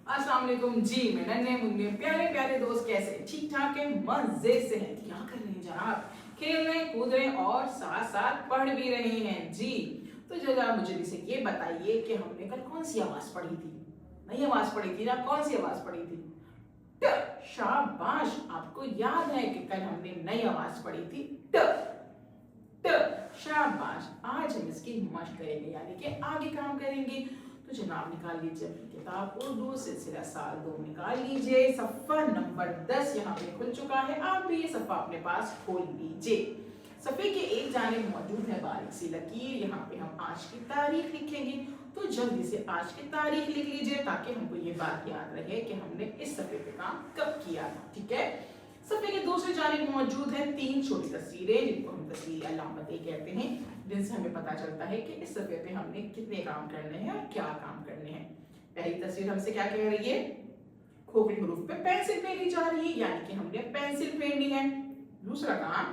अस्सलाम वालेकुम जी। मैं नन्हे मुन्ने प्यारे प्यारे दोस्त कैसे ठीक ठाक है, मजे से हैं। क्या कर रहे हैं जनाब? खेल रहे हैं, कूद रहे हैं और साथ साथ पढ़ भी रहे हैं जी। तो जनाब मुझे जैसे ये बताइए कि हमने कल कौन सी आवाज पढ़ी थी? नई आवाज पढ़ी थी ना? कौन सी आवाज पढ़ी थी? ट। शाबाश, आपको याद है कि कल हमने नई आवाज पढ़ी थी ट। ट। शाबाश, आज हम इसकी मशक करेंगे यानी कि आगे काम करेंगे। तो जनाब निकाल लीजिए अपनी किताब उर्दू सिलसिला साल 2 निकाल लीजिए। सफ़ा नंबर 10 यहाँ पे खुल चुका है। आप भी ये सफ़ा अपने पास खोल लीजिए। सफ़े के एक जानिब मौजूद है बारीक सी लकीर। यहाँ पे हम आज की तारीख लिखेंगे। तो जल्दी से आज की तारीख लिख लीजिए ताकि हमको ये बात याद रहे कि हमने इस सफ़े पे काम कब किया था। ठीक है। सफ़े के दूसरे जानिब मौजूद है 3 छोटी तस्वीरें जिनको हम तस्वीर अलामतें कहते हैं, जिनसे हमें पता चलता है कि इस सफ़े पे हमने कितने काम करने हैं और क्या काम करने हैं। पहली तस्वीर हमसे क्या कह रही है? खोखले हरूफ पे पेंसिल फेरी जा रही है यानी कि हमने पेंसिल फेरनी है। दूसरा काम,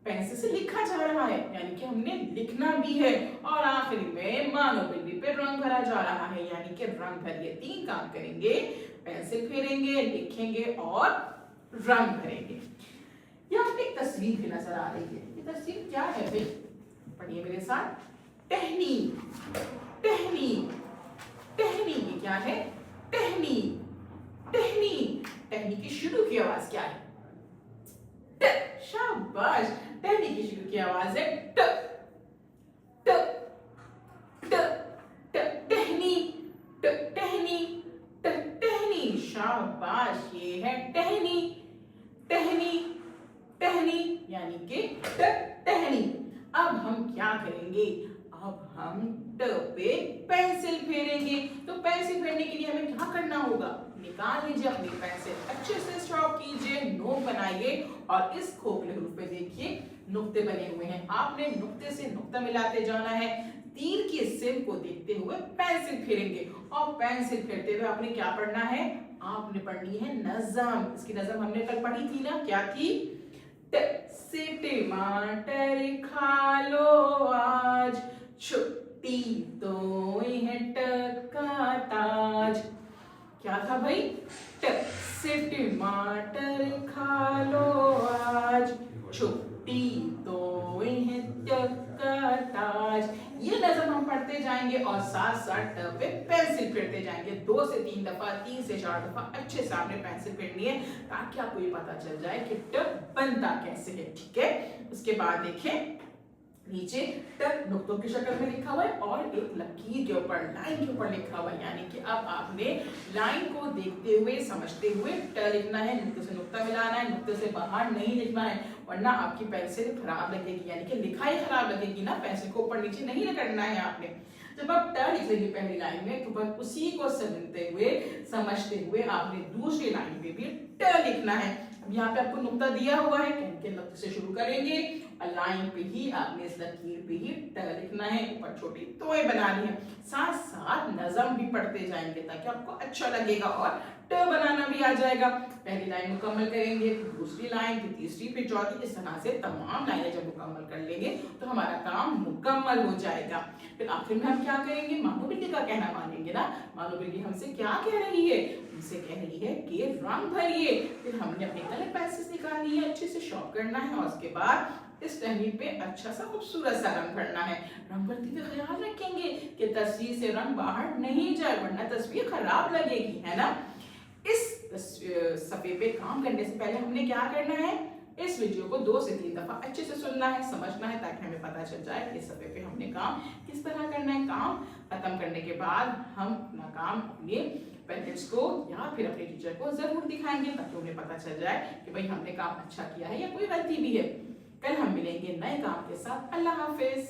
पेंसिल से लिखा जा रहा है यानी कि हमने लिखना भी है। और आखिरी में मानो बिल्ली पे रंग भरा जा रहा है यानी कि रंग भरिए। 3 काम करेंगे, पेंसिल फेरेंगे, लिखेंगे और रंग भरेंगे। यहाँ पे एक तस्वीर भी नजर आ रही है। ये तस्वीर क्या है भाई? पढ़िए मेरे साथ। टहनी, टहनी, टहनी। ये क्या है? टहनी, टहनी। टहनी की शुरू की आवाज क्या है? ट। शाबाश, टहनी की शुरू की आवाज है ट। ट। ट। ट। टहनी, ट। टहनी, ट। टहनी। शाबाश, ये है टहनी, टहनी, टहनी यानी कि टहनी। अब हम क्या करेंगे? अब हम ट पे पेंसिल फेरेंगे। तो पेंसिल फेरने के लिए हमें क्या करना होगा? निकाल लीजिए अपनी पेंसिल, अच्छे से स्ट्रोक कीजिए, नोक बनाइए और इस खोखले हरूफ पे देखिए नुक्ते बने हुए हैं। आपने नुक्ते से नुक्ता मिलाते जाना है। तीर की सिम को देखते हुए पेंसिल फेरेंगे और पेंसिल फेरते हुए आपने क्या पढ़ना है? आपने पढ़नी है नज़म। इसकी नज़म हमने कल पढ़ी थी ना? क्या थी? से टमाटर खा लो आज, छुट्टी तो है टका ताज। क्या था भाई? से टमाटर खा लो आज, छुट्टी तो है टका ताज। ये नज़म हम पढ़ते जाएंगे और साथ साथ ट पे पेंसिल फेरते जाएंगे। 2 से 3 दफा, 3 से 4 दफा अच्छे से आपने पेंसिल फेरनी है ताकि आपको ये पता चल जाए कि ट बनता कैसे है। ठीक है। उसके बाद देखें नीचे ट नुक्तों की शक्ल में लिखा हुआ है और एक लकीर के ऊपर, लाइन के ऊपर लिखा हुआ है यानी कि अब आपने लाइन को देखते हुए समझते हुए ट लिखना है। नुक्ते से नुक्ता मिलाना है, नुक्ते से बाहर नहीं लिखना है वरना आपकी पेंसिल खराब लगेगी यानी कि लिखाई खराब लगेगी ना। पेंसिल को ऊपर नीचे नहीं करना है आपने। जब आप ट लिख लेंगे पहली लाइन में तो बस उसी को समझते हुए समझते हुए आपने दूसरी लाइन पे भी ट लिखना है। अब यहाँ पे आपको नुक्ता दिया हुआ है, के नुक्ते से शुरू करेंगे और लाइन पे ही आपने इस लकीर पे ही ट लिखना है, ऊपर छोटी तोय बनानी है। साथ साथ नज़म भी पढ़ते जाएंगे ताकि आपको अच्छा लगेगा और ट बनाना भी आ जाएगा। पहली लाइन मुकम्मल करेंगे, फिर दूसरी लाइन, फिर तीसरी, फिर चौथी। इस तरह से तमाम लाइनें जब मुकम्मल कर लेंगे तो हमारा काम मुकम्मल हो जाएगा। फिर आखिर में हम क्या करेंगे? मानो बिल्ली का कहना मानेंगे ना। मानो बिल्ली हमसे क्या कह रही है? हमसे कह रही है कि रंग भरिए। फिर हमने अपनी कलर पेंसिल निकालनी है, अच्छे से शॉर्प करना है और उसके बाद इस टहनी पे अच्छा सा खूबसूरत सा रंग भरना है। रंग भरते हुए ख्याल रखेंगे कि तस्वीर से रंग बाहर नहीं जाए वरना तस्वीर खराब लगेगी, है ना। इस सफ़े पे काम करने से पहले हमने क्या करना है? इस वीडियो को 2 से 3 दफा अच्छे से सुनना है, समझना है ताकि हमें पता चल जाए कि इस सफ़े पे हमने काम किस तरह करना है। काम खत्म करने के बाद हम अपना काम अपने पेरेंट्स को या फिर अपने टीचर को जरूर दिखाएंगे ताकि उन्हें पता चल जाए कि भाई हमने काम अच्छा किया है या कोई गलती भी है। कल हम मिलेंगे नए काम के साथ। अल्लाह हाफिज।